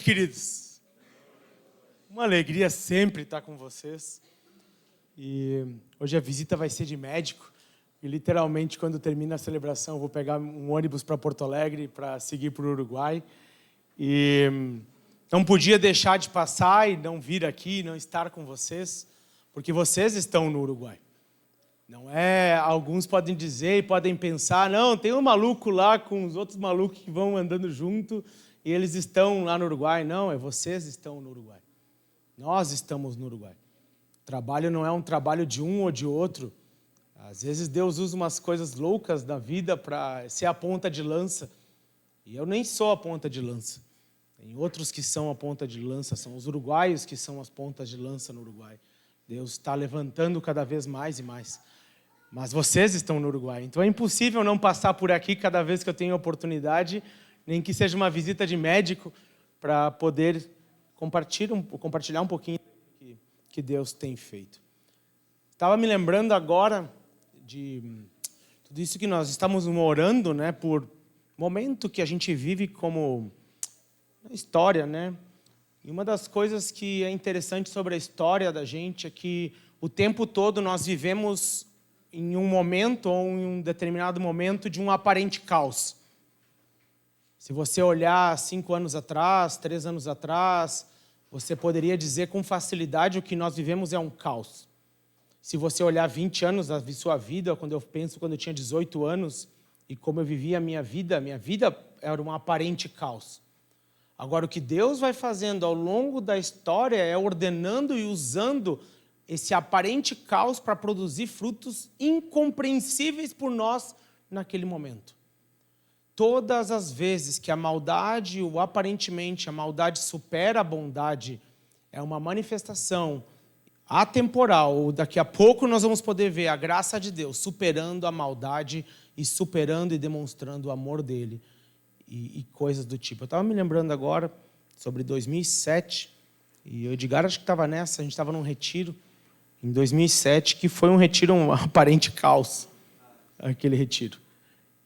Queridos, uma alegria sempre estar com vocês. E hoje a visita vai ser de médico. E literalmente, quando termina a celebração, eu vou pegar um ônibus para Porto Alegre para seguir para o Uruguai. E não podia deixar de passar e não vir aqui, não estar com vocês, porque vocês estão no Uruguai. Não é, alguns podem dizer e podem pensar, não, tem um maluco lá com os outros malucos que vão andando junto e eles estão lá no Uruguai. Não, vocês estão no Uruguai. Nós estamos no Uruguai. O trabalho não é um trabalho de um ou de outro. Às vezes Deus usa umas coisas loucas da vida para ser a ponta de lança. E eu nem sou a ponta de lança. Tem outros que são a ponta de lança, são os uruguaios que são as pontas de lança no Uruguai. Deus está levantando cada vez mais e mais. Mas vocês estão no Uruguai, então é impossível não passar por aqui cada vez que eu tenho oportunidade, nem que seja uma visita de médico, para poder compartilhar um pouquinho do que Deus tem feito. Estava me lembrando agora de tudo isso que nós estamos orando, né, por momento que a gente vive como na história, né? E uma das coisas que é interessante sobre a história da gente é que o tempo todo nós vivemos em um momento ou em um determinado momento de um aparente caos. Se você olhar 5 anos atrás, 3 anos atrás, você poderia dizer com facilidade o que nós vivemos é um caos. Se você olhar 20 anos da sua vida, quando eu tinha 18 anos e como eu vivia a minha vida era um aparente caos. Agora, o que Deus vai fazendo ao longo da história é ordenando e usando esse aparente caos para produzir frutos incompreensíveis por nós naquele momento. Todas as vezes que a maldade, ou aparentemente a maldade supera a bondade, é uma manifestação atemporal, ou daqui a pouco nós vamos poder ver a graça de Deus superando a maldade e superando e demonstrando o amor dele e coisas do tipo. Eu estava me lembrando agora sobre 2007, e o Edgar acho que estava nessa, a gente estava num retiro, em 2007, que foi um aparente caos, aquele retiro.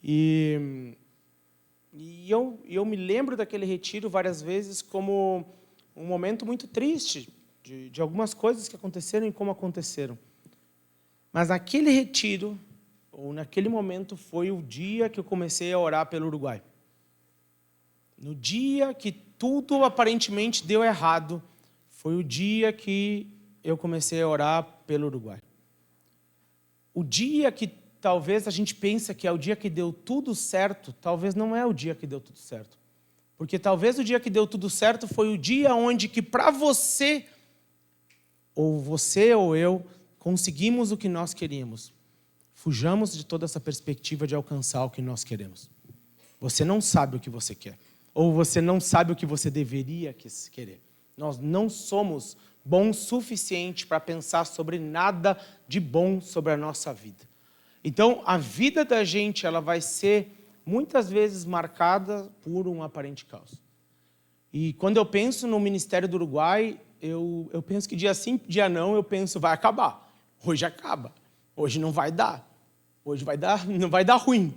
E eu me lembro daquele retiro várias vezes como um momento muito triste de algumas coisas que aconteceram e como aconteceram. Mas naquele retiro, ou naquele momento, foi o dia que eu comecei a orar pelo Uruguai. No dia que tudo aparentemente deu errado, foi o dia que eu comecei a orar pelo Uruguai. O dia que talvez a gente pense que é o dia que deu tudo certo, talvez não é o dia que deu tudo certo. Porque talvez o dia que deu tudo certo foi o dia onde que para você ou eu, conseguimos o que nós queríamos. Fujamos de toda essa perspectiva de alcançar o que nós queremos. Você não sabe o que você quer. Ou você não sabe o que você deveria querer. Nós não somos bons o suficiente para pensar sobre nada de bom sobre a nossa vida. Então, a vida da gente ela vai ser muitas vezes marcada por um aparente caos. E quando eu penso no Ministério do Uruguai, eu penso que dia sim, dia não, eu penso, vai acabar. Hoje acaba. Hoje não vai dar. Hoje não vai dar ruim.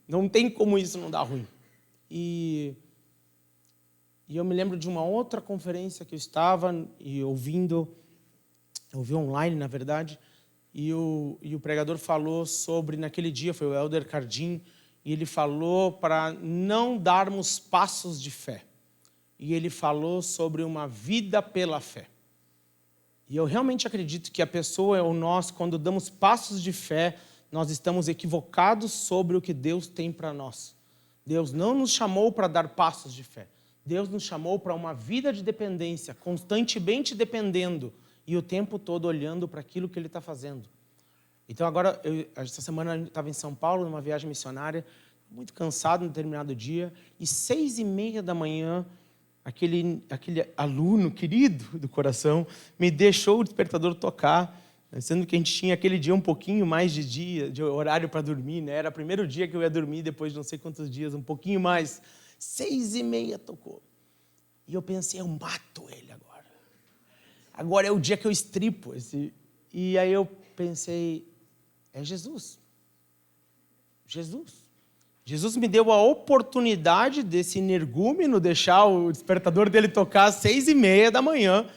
Não tem como isso não dar ruim. E eu me lembro de uma outra conferência que eu estava e ouvi online, na verdade, e o pregador falou sobre, naquele dia, foi o Elder Cardim, e ele falou para não darmos passos de fé. E ele falou sobre uma vida pela fé. E eu realmente acredito que a pessoa ou nós, quando damos passos de fé, nós estamos equivocados sobre o que Deus tem para nós. Deus não nos chamou para dar passos de fé. Deus nos chamou para uma vida de dependência, constantemente dependendo e o tempo todo olhando para aquilo que Ele está fazendo. Então agora, essa semana eu estava em São Paulo, numa viagem missionária, muito cansado, num determinado dia, e 6h30 da manhã, aquele aluno querido do coração me deixou o despertador tocar, sendo que a gente tinha aquele dia um pouquinho mais de horário para dormir, né? Era o primeiro dia que eu ia dormir depois de não sei quantos dias, um pouquinho mais. 6h30 tocou. E eu pensei, eu mato ele agora. Agora é o dia que eu estripo. E aí eu pensei, é Jesus. Jesus. Jesus me deu a oportunidade desse energúmeno deixar o despertador dele tocar às 6:30 da manhã,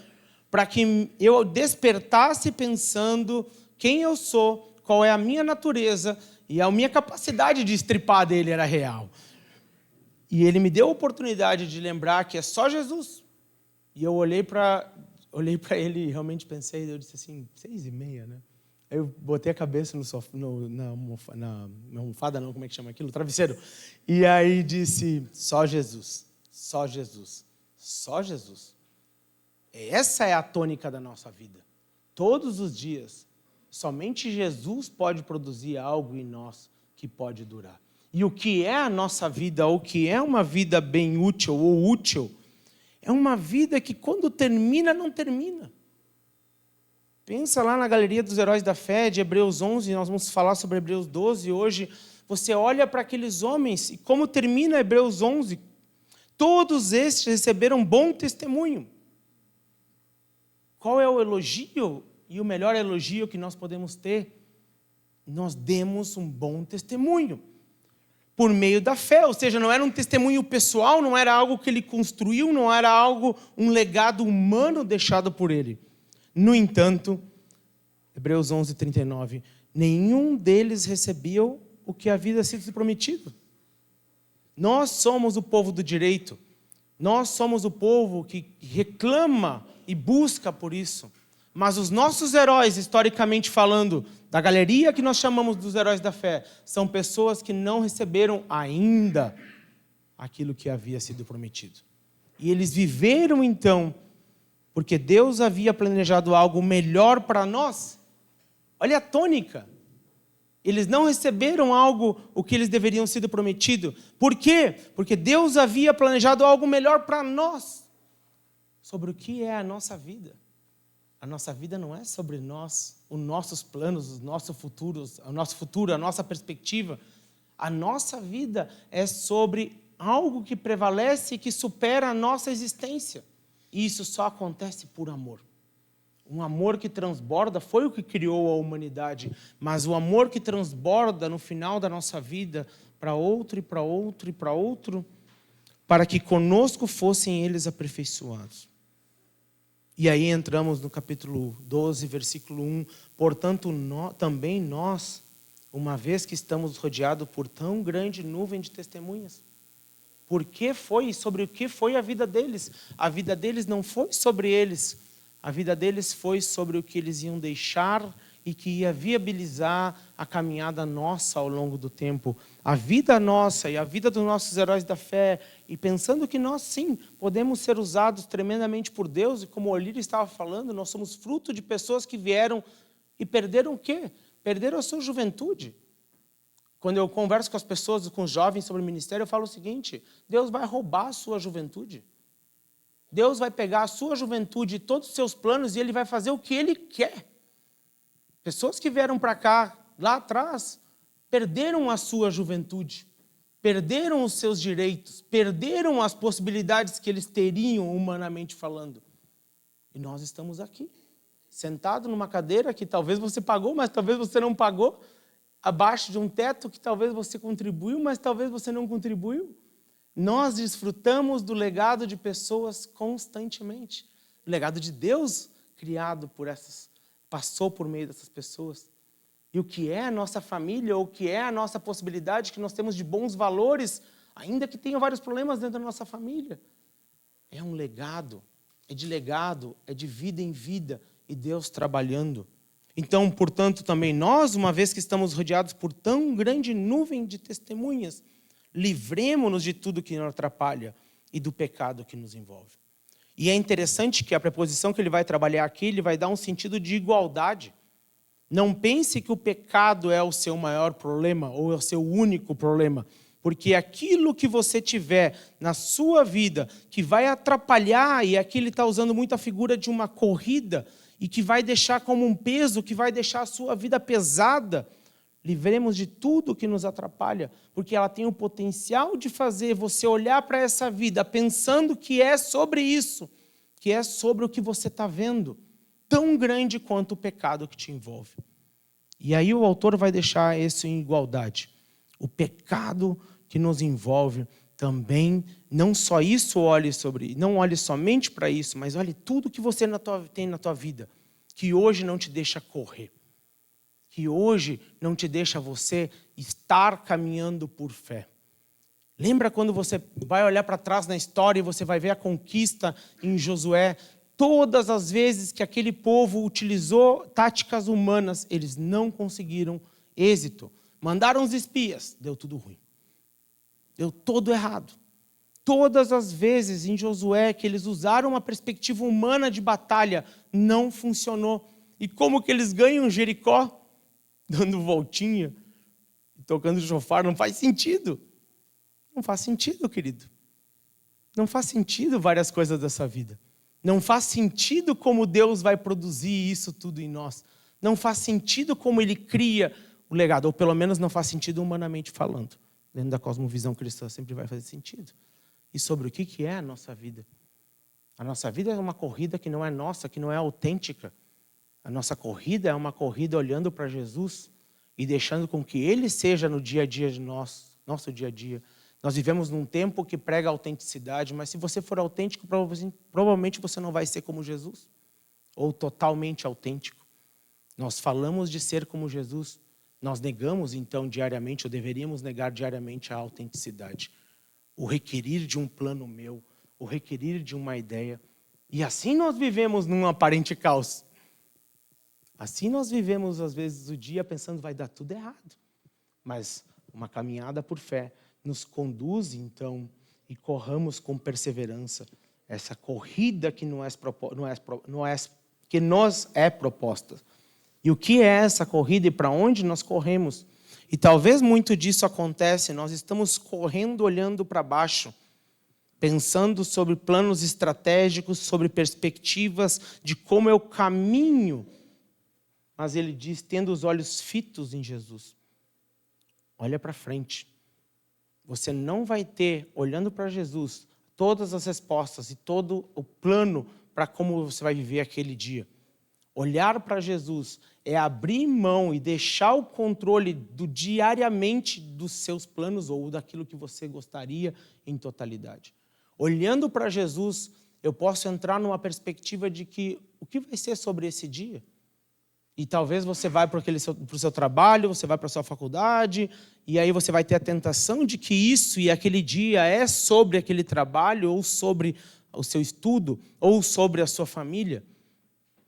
para que eu despertasse pensando quem eu sou, qual é a minha natureza, e a minha capacidade de estripar dele era real. E ele me deu a oportunidade de lembrar que é só Jesus. E eu olhei para ele e realmente pensei, eu disse assim, 6:30, né? Aí eu botei a cabeça no sofá, na almofada, não, como é que chama aquilo? Travesseiro. E aí disse, só Jesus, só Jesus, só Jesus. Essa é a tônica da nossa vida. Todos os dias, somente Jesus pode produzir algo em nós que pode durar. E o que é a nossa vida, ou o que é uma vida bem útil ou útil, é uma vida que quando termina, não termina. Pensa lá na Galeria dos Heróis da Fé, de Hebreus 11, nós vamos falar sobre Hebreus 12 hoje. Você olha para aqueles homens, e como termina Hebreus 11, todos estes receberam bom testemunho. Qual é o elogio e o melhor elogio que nós podemos ter? Nós demos um bom testemunho por meio da fé, ou seja, não era um testemunho pessoal, não era algo que ele construiu, não era algo, um legado humano deixado por ele. No entanto, Hebreus 11:39, nenhum deles recebeu o que havia sido prometido. Nós somos o povo do direito, nós somos o povo que reclama e busca por isso. Mas os nossos heróis, historicamente falando, da galeria que nós chamamos dos heróis da fé, são pessoas que não receberam ainda aquilo que havia sido prometido. E eles viveram então, porque Deus havia planejado algo melhor para nós. Olha a tônica. Eles não receberam algo, o que eles deveriam ser prometido. Por quê? Porque Deus havia planejado algo melhor para nós. Sobre o que é a nossa vida. A nossa vida não é sobre nós, os nossos planos, o nosso futuro, a nossa perspectiva. A nossa vida é sobre algo que prevalece e que supera a nossa existência. E isso só acontece por amor. Um amor que transborda foi o que criou a humanidade, mas o amor que transborda no final da nossa vida para outro e para outro e para outro, para que conosco fossem eles aperfeiçoados. E aí entramos no capítulo 12, versículo 1. Portanto, também nós, uma vez que estamos rodeados por tão grande nuvem de testemunhas. Por que foi e sobre o que foi a vida deles? A vida deles não foi sobre eles. A vida deles foi sobre o que eles iam deixar e que ia viabilizar a caminhada nossa ao longo do tempo. A vida nossa e a vida dos nossos heróis da fé, e pensando que nós, sim, podemos ser usados tremendamente por Deus, e como o Olírio estava falando, nós somos fruto de pessoas que vieram e perderam o quê? Perderam a sua juventude. Quando eu converso com as pessoas, com os jovens sobre o ministério, eu falo o seguinte, Deus vai roubar a sua juventude. Deus vai pegar a sua juventude e todos os seus planos e Ele vai fazer o que Ele quer. Pessoas que vieram para cá, lá atrás, perderam a sua juventude, perderam os seus direitos, perderam as possibilidades que eles teriam humanamente falando. E nós estamos aqui, sentados numa cadeira que talvez você pagou, mas talvez você não pagou, abaixo de um teto que talvez você contribuiu, mas talvez você não contribuiu. Nós desfrutamos do legado de pessoas constantemente. O legado de Deus criado por passou por meio dessas pessoas. E o que é a nossa família, ou o que é a nossa possibilidade que nós temos de bons valores, ainda que tenha vários problemas dentro da nossa família. É um legado, é de vida em vida, e Deus trabalhando. Então, portanto, também nós, uma vez que estamos rodeados por tão grande nuvem de testemunhas, livremo-nos de tudo que nos atrapalha e do pecado que nos envolve. E é interessante que a preposição que ele vai trabalhar aqui, ele vai dar um sentido de igualdade. Não pense que o pecado é o seu maior problema ou é o seu único problema, porque aquilo que você tiver na sua vida que vai atrapalhar, e aqui ele está usando muito a figura de uma corrida, e que vai deixar como um peso, que vai deixar a sua vida pesada, livremos de tudo que nos atrapalha, porque ela tem o potencial de fazer você olhar para essa vida pensando que é sobre isso, que é sobre o que você está vendo, tão grande quanto o pecado que te envolve. E aí o autor vai deixar isso em igualdade. O pecado que nos envolve, também, não só isso não olhe somente para isso, mas olhe tudo que você tem na tua vida, que hoje não te deixa correr, que hoje não te deixa você estar caminhando por fé. Lembra quando você vai olhar para trás na história e você vai ver a conquista em Josué? Todas as vezes que aquele povo utilizou táticas humanas, eles não conseguiram êxito. Mandaram os espias, deu tudo ruim. Deu todo errado. Todas as vezes em Josué que eles usaram uma perspectiva humana de batalha, não funcionou. E como que eles ganham Jericó? Dando voltinha, tocando chofar, não faz sentido. Não faz sentido, querido. Não faz sentido várias coisas dessa vida. Não faz sentido como Deus vai produzir isso tudo em nós. Não faz sentido como Ele cria o legado, ou pelo menos não faz sentido humanamente falando. Dentro da cosmovisão cristã sempre vai fazer sentido. E sobre o que é a nossa vida? A nossa vida é uma corrida que não é nossa, que não é autêntica. A nossa corrida é uma corrida olhando para Jesus e deixando com que Ele seja no dia a dia de nosso dia a dia. Nós vivemos num tempo que prega autenticidade, mas se você for autêntico, provavelmente você não vai ser como Jesus, ou totalmente autêntico. Nós falamos de ser como Jesus, nós negamos então diariamente, ou deveríamos negar diariamente a autenticidade. O requerir de um plano meu, o requerir de uma ideia. E assim nós vivemos num aparente caos. Assim nós vivemos às vezes o dia pensando vai dar tudo errado. Mas uma caminhada por fé nos conduz, então, e corramos com perseverança essa corrida que que nos é proposta. E o que é essa corrida e para onde nós corremos? E talvez muito disso acontece, nós estamos correndo olhando para baixo, pensando sobre planos estratégicos, sobre perspectivas de como é o caminho. Mas ele diz, tendo os olhos fitos em Jesus. Olha para frente. Você não vai ter, olhando para Jesus, todas as respostas e todo o plano para como você vai viver aquele dia. Olhar para Jesus é abrir mão e deixar o controle diariamente dos seus planos ou daquilo que você gostaria em totalidade. Olhando para Jesus, eu posso entrar numa perspectiva de que o que vai ser sobre esse dia? E talvez você vai para o seu trabalho, você vai para a sua faculdade, e aí você vai ter a tentação de que isso e aquele dia é sobre aquele trabalho, ou sobre o seu estudo, ou sobre a sua família.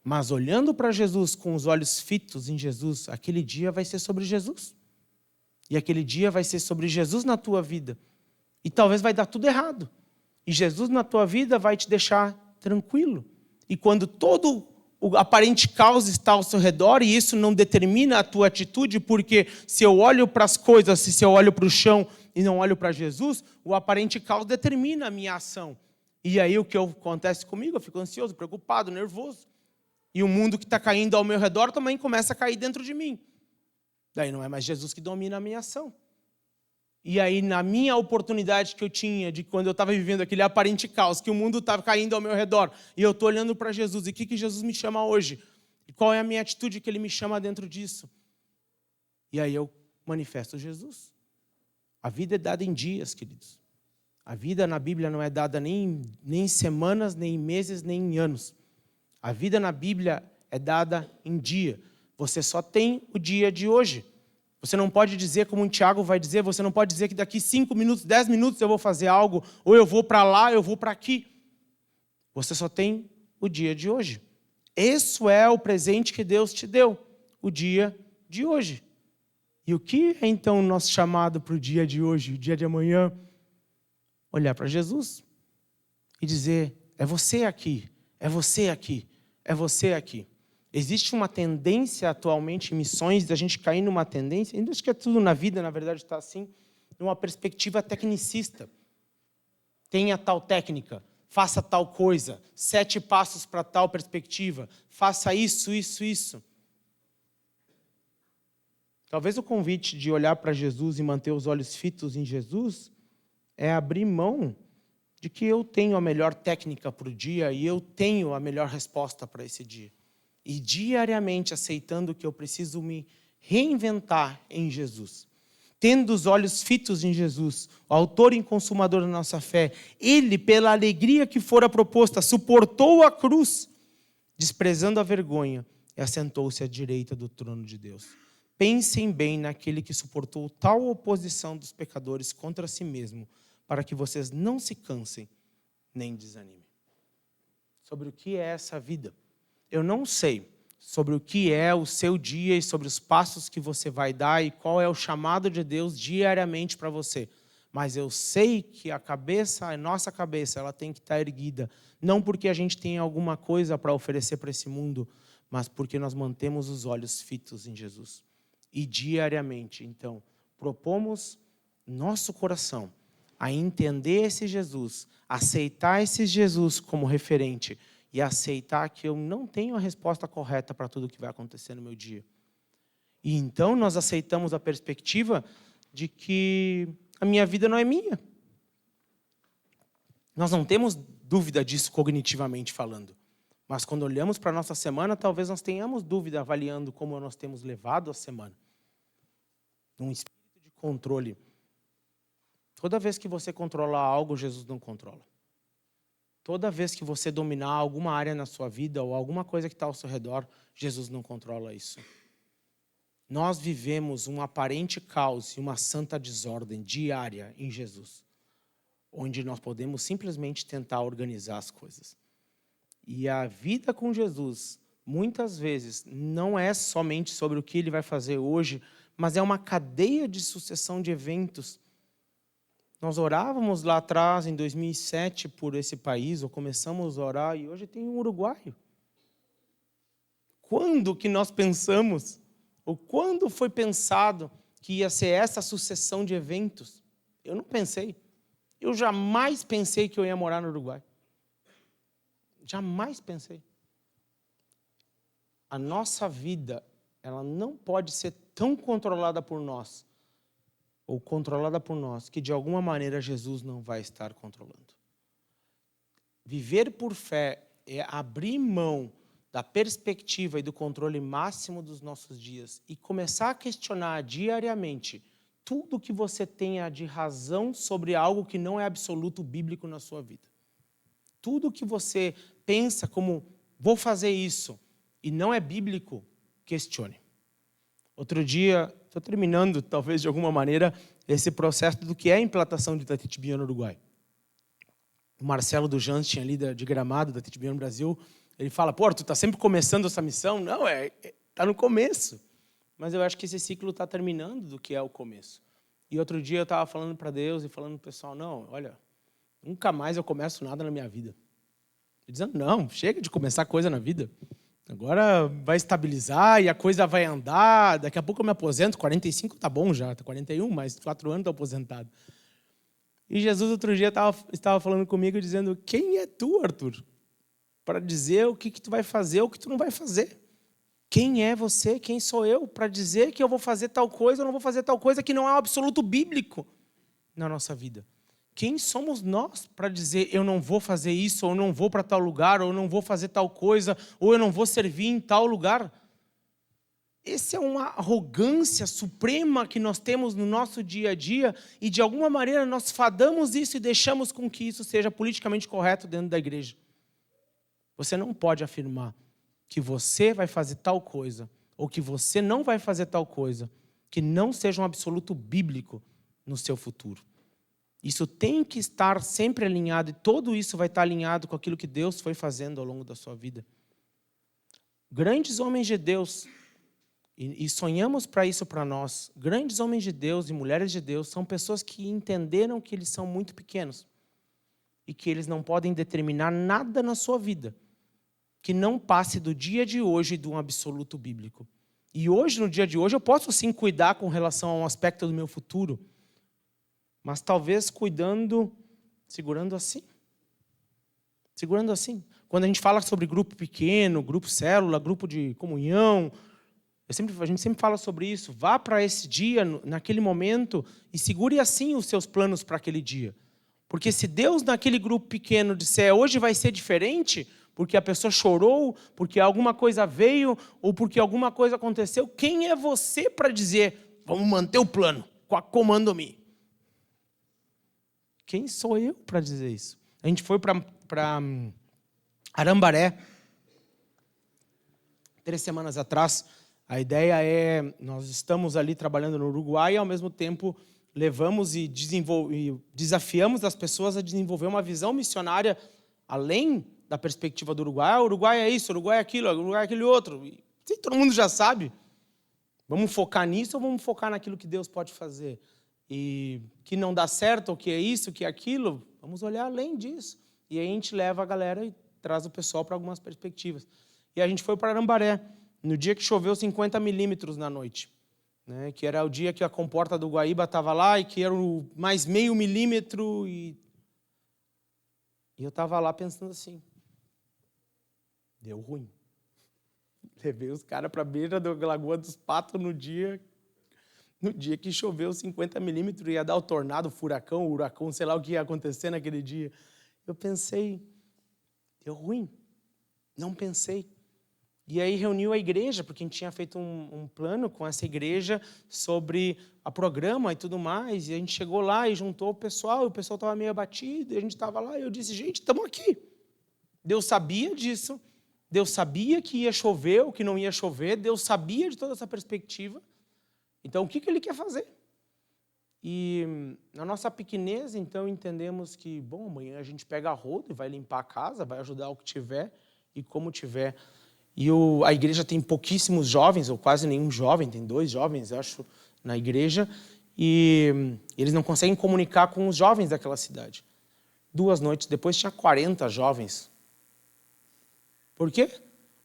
Mas olhando para Jesus com os olhos fitos em Jesus, aquele dia vai ser sobre Jesus. E aquele dia vai ser sobre Jesus na tua vida. E talvez vai dar tudo errado. E Jesus na tua vida vai te deixar tranquilo. E quando todo o aparente caos está ao seu redor, e isso não determina a tua atitude, porque se eu olho para as coisas, se eu olho para o chão e não olho para Jesus, o aparente caos determina a minha ação. E aí o que acontece comigo? Eu fico ansioso, preocupado, nervoso. E o mundo que está caindo ao meu redor também começa a cair dentro de mim. Daí não é mais Jesus que domina a minha ação. E aí, na minha oportunidade que eu tinha, de quando eu estava vivendo aquele aparente caos, que o mundo estava caindo ao meu redor, e eu estou olhando para Jesus, e o que Jesus me chama hoje? E qual é a minha atitude que Ele me chama dentro disso? E aí eu manifesto Jesus. A vida é dada em dias, queridos. A vida na Bíblia não é dada nem em semanas, nem em meses, nem em anos. A vida na Bíblia é dada em dia. Você só tem o dia de hoje. Você não pode dizer, como o Tiago vai dizer, você não pode dizer que daqui 5 minutos, 10 minutos eu vou fazer algo, ou eu vou para lá, eu vou para aqui. Você só tem o dia de hoje. Esse é o presente que Deus te deu, o dia de hoje. E o que é então o nosso chamado para o dia de hoje, o dia de amanhã? Olhar para Jesus e dizer, é você aqui, é você aqui, é você aqui. Existe uma tendência atualmente em missões da gente cair numa tendência, ainda acho que é tudo na vida, na verdade, está assim, numa perspectiva tecnicista. Tenha tal técnica, faça tal coisa, 7 passos para tal perspectiva, faça isso, isso, isso. Talvez o convite de olhar para Jesus e manter os olhos fitos em Jesus é abrir mão de que eu tenho a melhor técnica para o dia e eu tenho a melhor resposta para esse dia. E diariamente aceitando que eu preciso me reinventar em Jesus. tendo os olhos fitos em Jesus, o autor e consumador da nossa fé, ele, pela alegria que fora proposta, suportou a cruz, desprezando a vergonha, e assentou-se à direita do trono de Deus. Pensem bem naquele que suportou tal oposição dos pecadores contra si mesmo, para que vocês não se cansem nem desanimem. Sobre o que é essa vida? Eu não sei sobre o que é o seu dia e sobre os passos que você vai dar e qual é o chamado de Deus diariamente para você. Mas eu sei que a nossa cabeça, ela tem que estar erguida. Não porque a gente tem alguma coisa para oferecer para esse mundo, mas porque nós mantemos os olhos fitos em Jesus. E diariamente, então, propomos nosso coração a entender esse Jesus, aceitar esse Jesus como referente e aceitar que eu não tenho a resposta correta para tudo o que vai acontecer no meu dia. E então nós aceitamos a perspectiva de que a minha vida não é minha. Nós não temos dúvida disso cognitivamente falando. Mas quando olhamos para a nossa semana, talvez nós tenhamos dúvida avaliando como nós temos levado a semana. Um espírito de controle. Toda vez que você controlar algo, Jesus não controla. Toda vez que você dominar alguma área na sua vida ou alguma coisa que está ao seu redor, Jesus não controla isso. Nós vivemos um aparente caos e uma santa desordem diária em Jesus, onde nós podemos simplesmente tentar organizar as coisas. E a vida com Jesus, muitas vezes, não é somente sobre o que ele vai fazer hoje, mas é uma cadeia de sucessão de eventos. Nós orávamos lá atrás, em 2007, por esse país, ou começamos a orar, e hoje tem um uruguaio. Quando que nós pensamos, ou quando foi pensado que ia ser essa sucessão de eventos? Eu não pensei. Eu jamais pensei que eu ia morar no Uruguai. Jamais pensei. A nossa vida, ela não pode ser tão controlada por nós, ou controlada por nós, que de alguma maneira Jesus não vai estar controlando. Viver por fé é abrir mão da perspectiva e do controle máximo dos nossos dias e começar a questionar diariamente tudo que você tenha de razão sobre algo que não é absoluto bíblico na sua vida. Tudo que você pensa como, vou fazer isso, e não é bíblico, questione. Outro dia, estou terminando, talvez de alguma maneira, esse processo do que é a implantação de Itatitibiana no Uruguai. O Marcelo do Jantin, ali de Gramado, da Itatitibiana no Brasil, ele fala, pô, tu está sempre começando essa missão? Não, está no começo. Mas eu acho que esse ciclo está terminando do que é o começo. E outro dia eu estava falando para Deus e falando para o pessoal, não, olha, nunca mais eu começo nada na minha vida. Eu dizendo, não, chega de começar coisa na vida. Agora vai estabilizar e a coisa vai andar. Daqui a pouco eu me aposento. 45 tá bom já, tá 41, mas 4 anos estou aposentado. E Jesus outro dia estava falando comigo dizendo, quem é tu, Arthur, para dizer o que tu vai fazer ou o que tu não vai fazer? Quem é você? Quem sou eu para dizer que eu vou fazer tal coisa ou não vou fazer tal coisa que não é um absoluto bíblico na nossa vida? Quem somos nós para dizer eu não vou fazer isso, ou eu não vou para tal lugar, ou eu não vou fazer tal coisa, ou eu não vou servir em tal lugar? Essa é uma arrogância suprema que nós temos no nosso dia a dia e, de alguma maneira, nós fadamos isso e deixamos com que isso seja politicamente correto dentro da igreja. Você não pode afirmar que você vai fazer tal coisa ou que você não vai fazer tal coisa que não seja um absoluto bíblico no seu futuro. Isso tem que estar sempre alinhado, e tudo isso vai estar alinhado com aquilo que Deus foi fazendo ao longo da sua vida. Grandes homens de Deus, e sonhamos para isso para nós, grandes homens de Deus e mulheres de Deus são pessoas que entenderam que eles são muito pequenos e que eles não podem determinar nada na sua vida que não passe do dia de hoje de um absoluto bíblico. E hoje, no dia de hoje, eu posso sim cuidar com relação a um aspecto do meu futuro, mas talvez segurando assim. Segurando assim. Quando a gente fala sobre grupo pequeno, grupo célula, grupo de comunhão, a gente sempre fala sobre isso. Vá para esse dia, naquele momento, e segure assim os seus planos para aquele dia. Porque se Deus, naquele grupo pequeno, disser hoje vai ser diferente, porque a pessoa chorou, porque alguma coisa veio, ou porque alguma coisa aconteceu, quem é você para dizer, vamos manter o plano? comando-me. Quem sou eu para dizer isso? A gente foi para Arambaré 3 semanas atrás. A ideia é, nós estamos ali trabalhando no Uruguai e, ao mesmo tempo, levamos e desafiamos as pessoas a desenvolver uma visão missionária além da perspectiva do Uruguai. O Uruguai é isso, o Uruguai é aquilo, o Uruguai é aquele outro. Sim, todo mundo já sabe. Vamos focar nisso ou vamos focar naquilo que Deus pode fazer? E que não dá certo, o que é isso, o que é aquilo, vamos olhar além disso. E aí a gente leva a galera e traz o pessoal para algumas perspectivas. E a gente foi para Arambaré, no dia que choveu 50 milímetros na noite, né? Que era o dia que a comporta do Guaíba estava lá e que era o mais meio milímetro. E eu estava lá pensando assim, deu ruim. Levei os caras para a beira da Lagoa dos Patos no dia que choveu 50 milímetros, ia dar o tornado, o furacão, o huracão, sei lá o que ia acontecer naquele dia. Eu pensei, deu ruim, não pensei. E aí reuniu a igreja, porque a gente tinha feito um plano com essa igreja sobre a programa e tudo mais, e a gente chegou lá e juntou o pessoal estava meio abatido, e a gente estava lá, e eu disse, gente, estamos aqui. Deus sabia disso, Deus sabia que ia chover ou que não ia chover, Deus sabia de toda essa perspectiva. Então, o que Ele quer fazer? E na nossa pequenez, então, entendemos que, bom, amanhã a gente pega a roda e vai limpar a casa, vai ajudar o que tiver e como tiver. E a igreja tem pouquíssimos jovens, ou quase nenhum jovem, tem 2 jovens, acho, na igreja, e eles não conseguem comunicar com os jovens daquela cidade. 2 noites depois tinha 40 jovens. Por quê?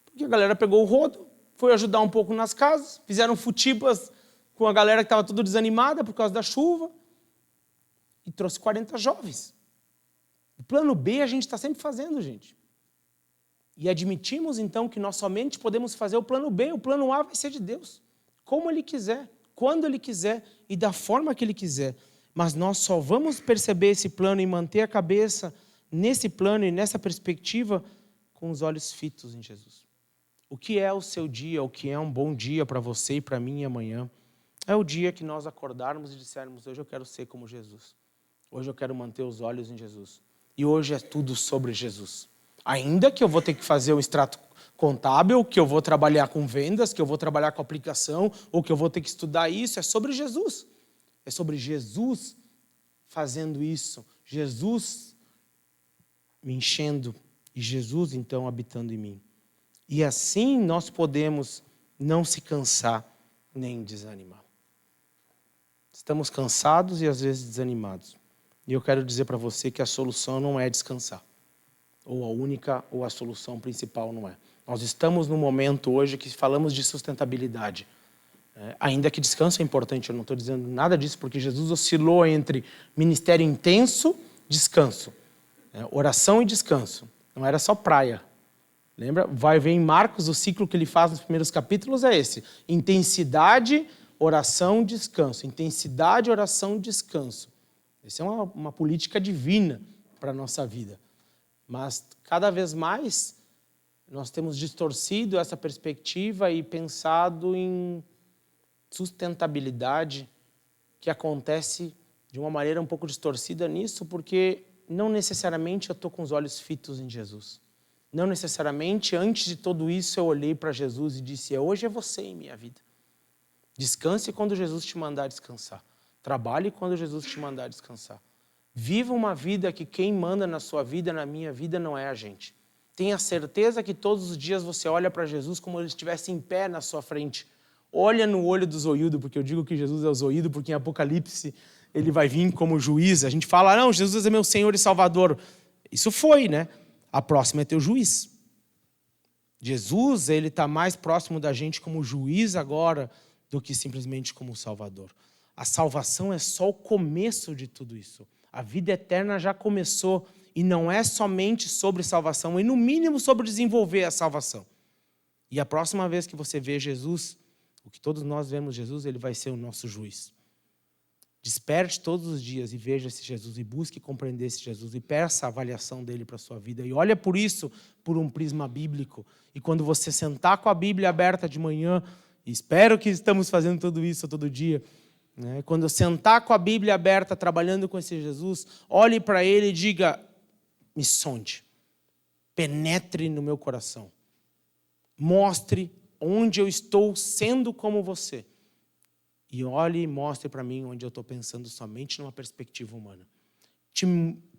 Porque a galera pegou o rodo, foi ajudar um pouco nas casas, fizeram futibas com a galera que estava tudo desanimada por causa da chuva, e trouxe 40 jovens. O plano B a gente está sempre fazendo, gente. E admitimos, então, que nós somente podemos fazer o plano B, o plano A vai ser de Deus. Como Ele quiser, quando Ele quiser e da forma que Ele quiser. Mas nós só vamos perceber esse plano e manter a cabeça nesse plano e nessa perspectiva com os olhos fitos em Jesus. O que é o seu dia, o que é um bom dia para você e para mim amanhã? É o dia que nós acordarmos e dissermos, hoje eu quero ser como Jesus. Hoje eu quero manter os olhos em Jesus. E hoje é tudo sobre Jesus. Ainda que eu vou ter que fazer o extrato contábil, que eu vou trabalhar com vendas, que eu vou trabalhar com aplicação, ou que eu vou ter que estudar isso, é sobre Jesus. É sobre Jesus fazendo isso. Jesus me enchendo e Jesus, então, habitando em mim. E assim nós podemos não se cansar nem desanimar. Estamos cansados e às vezes desanimados. E eu quero dizer para você que a solução não é descansar. Ou a única, ou a solução principal não é. Nós estamos num momento hoje que falamos de sustentabilidade. Ainda que descanso é importante, eu não estou dizendo nada disso, porque Jesus oscilou entre ministério intenso, descanso. Oração e descanso. Não era só praia. Lembra? Vai ver em Marcos, o ciclo que ele faz nos primeiros capítulos é esse. Intensidade, oração, descanso. Intensidade, oração, descanso. Essa é uma política divina para a nossa vida. Mas, cada vez mais, nós temos distorcido essa perspectiva e pensado em sustentabilidade, que acontece de uma maneira um pouco distorcida nisso, porque não necessariamente eu estou com os olhos fitos em Jesus. Não necessariamente, antes de tudo isso, eu olhei para Jesus e disse, hoje é você em minha vida. Descanse quando Jesus te mandar descansar. Trabalhe quando Jesus te mandar descansar. Viva uma vida que quem manda na sua vida, na minha vida, não é a gente. Tenha certeza que todos os dias você olha para Jesus como ele estivesse em pé na sua frente. Olha no olho do zoiudo, porque eu digo que Jesus é o zoiudo, porque em Apocalipse ele vai vir como juiz. A gente fala, não, Jesus é meu Senhor e Salvador. Isso foi, né? A próxima é teu juiz. Jesus, ele está mais próximo da gente como juiz agora do que simplesmente como Salvador. A salvação é só o começo de tudo isso. A vida eterna já começou e não é somente sobre salvação, e no mínimo sobre desenvolver a salvação. E a próxima vez que você vê Jesus, o que todos nós vemos Jesus, ele vai ser o nosso juiz. Desperte todos os dias e veja esse Jesus, e busque compreender esse Jesus, e peça a avaliação dele para a sua vida. E olha por isso, por um prisma bíblico. E quando você sentar com a Bíblia aberta de manhã, e espero que estamos fazendo tudo isso todo dia, né? Quando eu sentar com a Bíblia aberta, trabalhando com esse Jesus, olhe para ele e diga, me sonde, penetre no meu coração, mostre onde eu estou sendo como você. E olhe e mostre para mim onde eu estou pensando somente numa perspectiva humana.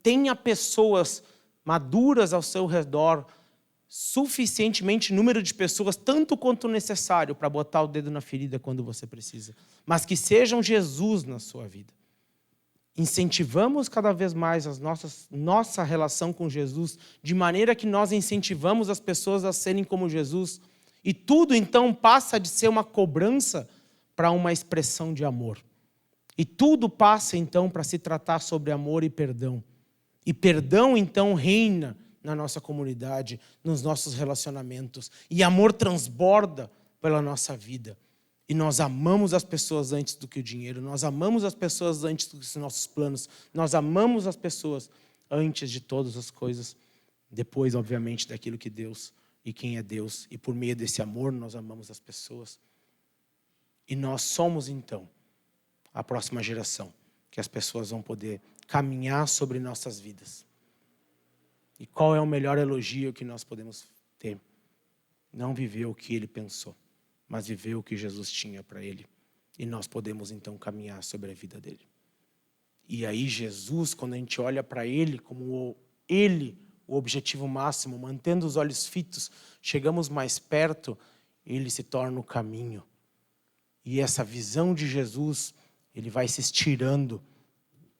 Tenha pessoas maduras ao seu redor, suficientemente número de pessoas, tanto quanto necessário para botar o dedo na ferida quando você precisa. Mas que sejam Jesus na sua vida. Incentivamos cada vez mais nossa relação com Jesus, de maneira que nós incentivamos as pessoas a serem como Jesus. E tudo, então, passa de ser uma cobrança para uma expressão de amor. E tudo passa, então, para se tratar sobre amor e perdão. E perdão, então, reina na nossa comunidade, nos nossos relacionamentos. E amor transborda pela nossa vida. E nós amamos as pessoas antes do que o dinheiro. Nós amamos as pessoas antes dos nossos planos. Nós amamos as pessoas antes de todas as coisas. Depois, obviamente, daquilo que Deus e quem é Deus. E por meio desse amor, nós amamos as pessoas. E nós somos, então, a próxima geração, que as pessoas vão poder caminhar sobre nossas vidas. E qual é o melhor elogio que nós podemos ter? Não viver o que ele pensou, mas viver o que Jesus tinha para ele. E nós podemos, então, caminhar sobre a vida dele. E aí Jesus, quando a gente olha para ele como o objetivo máximo, mantendo os olhos fitos, chegamos mais perto, ele se torna o caminho. E essa visão de Jesus, ele vai se estirando.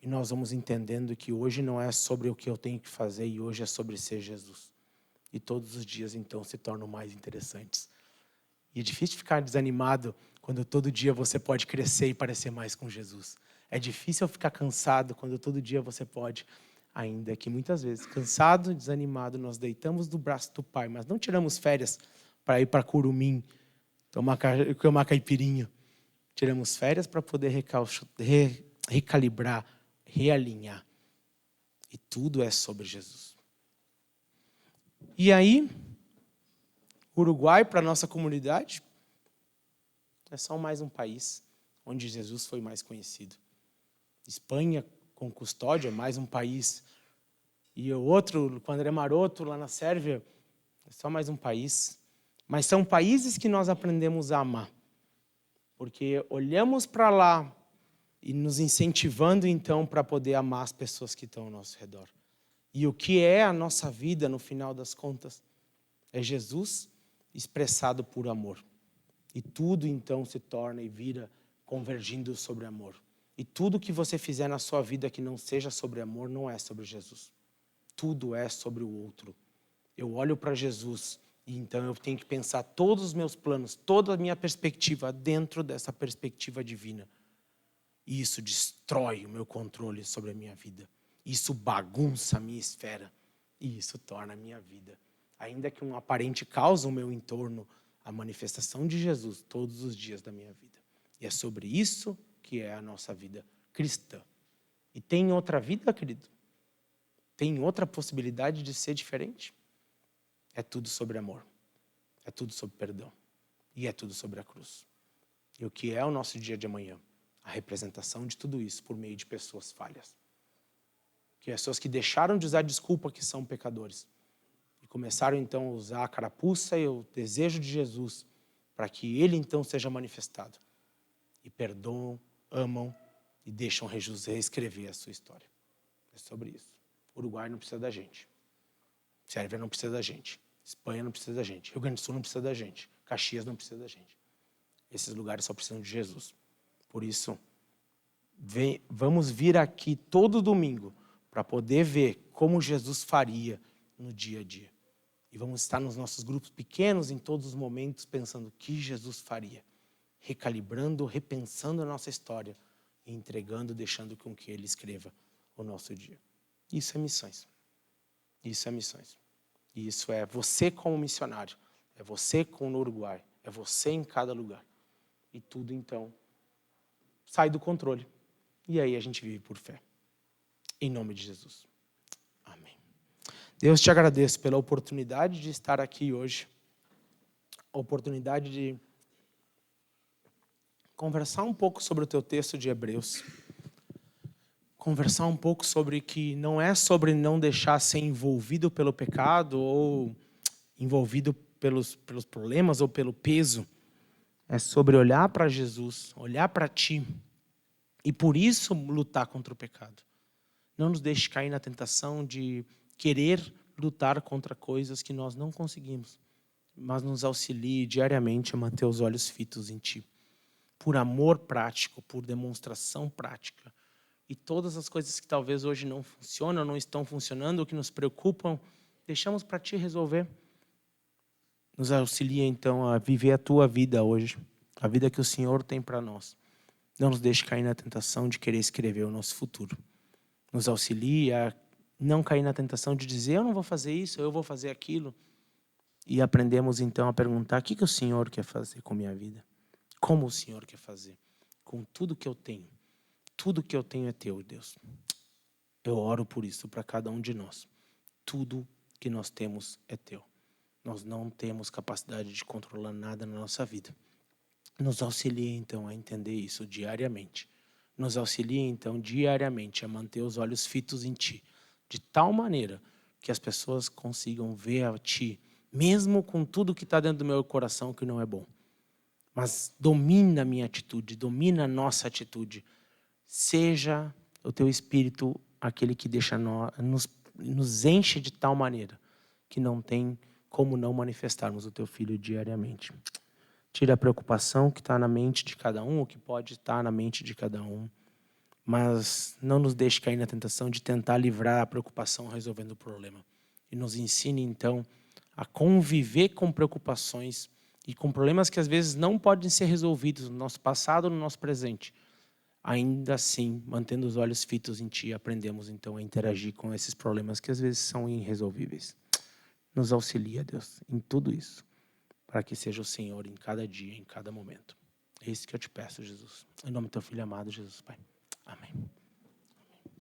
E nós vamos entendendo que hoje não é sobre o que eu tenho que fazer, e hoje é sobre ser Jesus. E todos os dias, então, se tornam mais interessantes. E é difícil ficar desanimado quando todo dia você pode crescer e parecer mais com Jesus. É difícil ficar cansado quando todo dia você pode, ainda que muitas vezes, cansado e desanimado, nós deitamos do braço do Pai, mas não tiramos férias para ir para Curumim, tomar caipirinha. Tiramos férias para poder recalibrar, realinhar. E tudo é sobre Jesus. E aí, Uruguai, para a nossa comunidade, é só mais um país onde Jesus foi mais conhecido. Espanha, com Custódio, é mais um país. E o outro, com André Maroto, lá na Sérvia, é só mais um país. Mas são países que nós aprendemos a amar. Porque olhamos para lá e nos incentivando, então, para poder amar as pessoas que estão ao nosso redor. E o que é a nossa vida, no final das contas? É Jesus expressado por amor. E tudo, então, se torna e vira convergindo sobre amor. E tudo que você fizer na sua vida que não seja sobre amor, não é sobre Jesus. Tudo é sobre o outro. Eu olho para Jesus e então eu tenho que pensar todos os meus planos, toda a minha perspectiva dentro dessa perspectiva divina. E isso destrói o meu controle sobre a minha vida. Isso bagunça a minha esfera. E isso torna a minha vida, ainda que um aparente cause o meu entorno, a manifestação de Jesus todos os dias da minha vida. E é sobre isso que é a nossa vida cristã. E tem outra vida, querido? Tem outra possibilidade de ser diferente? É tudo sobre amor. É tudo sobre perdão. E é tudo sobre a cruz. E o que é o nosso dia de amanhã? A representação de tudo isso por meio de pessoas falhas. Que pessoas que deixaram de usar desculpa que são pecadores. E começaram então a usar a carapuça e o desejo de Jesus para que ele então seja manifestado. E perdoam, amam e deixam Jesus reescrever a sua história. É sobre isso. O Uruguai não precisa da gente. Sérvia não precisa da gente. Espanha não precisa da gente. Rio Grande do Sul não precisa da gente. Caxias não precisa da gente. Esses lugares só precisam de Jesus. Por isso, vamos vir aqui todo domingo para poder ver como Jesus faria no dia a dia. E vamos estar nos nossos grupos pequenos em todos os momentos pensando o que Jesus faria. Recalibrando, repensando a nossa história e entregando, deixando com que Ele escreva o nosso dia. Isso é missões. Isso é missões. E isso é você como missionário. É você no Uruguai. É você em cada lugar. E tudo, então, sai do controle. E aí a gente vive por fé. Em nome de Jesus. Amém. Deus, te agradeço pela oportunidade de estar aqui hoje. A oportunidade de conversar um pouco sobre o teu texto de Hebreus. Conversar um pouco sobre que não é sobre não deixar ser envolvido pelo pecado ou envolvido pelos problemas ou pelo peso. É sobre olhar para Jesus, olhar para ti e por isso lutar contra o pecado. Não nos deixe cair na tentação de querer lutar contra coisas que nós não conseguimos, mas nos auxilie diariamente a manter os olhos fitos em ti. Por amor prático, por demonstração prática. E todas as coisas que talvez hoje não funcionam, não estão funcionando, ou que nos preocupam, deixamos para ti resolver. Nos auxilia então a viver a tua vida hoje, a vida que o Senhor tem para nós. Não nos deixe cair na tentação de querer escrever o nosso futuro. Nos auxilia a não cair na tentação de dizer, eu não vou fazer isso, eu vou fazer aquilo. E aprendemos então a perguntar, o que o Senhor quer fazer com a minha vida? Como o Senhor quer fazer? Com tudo que eu tenho. Tudo que eu tenho é teu, Deus. Eu oro por isso para cada um de nós. Tudo que nós temos é teu. Nós não temos capacidade de controlar nada na nossa vida. Nos auxilia então a entender isso diariamente. Nos auxilia então diariamente a manter os olhos fitos em ti, de tal maneira que as pessoas consigam ver a ti, mesmo com tudo que está dentro do meu coração que não é bom. Mas domina a minha atitude, domina a nossa atitude. Seja o teu Espírito aquele que deixa nos enche de tal maneira que não tem como não manifestarmos o teu Filho diariamente. Tira a preocupação que está na mente de cada um, ou que pode estar na mente de cada um. Mas não nos deixe cair na tentação de tentar livrar a preocupação resolvendo o problema. E nos ensine, então, a conviver com preocupações e com problemas que às vezes não podem ser resolvidos no nosso passado ou no nosso presente. Ainda assim, mantendo os olhos fitos em ti, aprendemos então a interagir com esses problemas que às vezes são irresolvíveis. Nos auxilia, Deus, em tudo isso, para que seja o Senhor em cada dia, em cada momento. É isso que eu te peço, Jesus. Em nome do teu Filho amado, Jesus, Pai. Amém.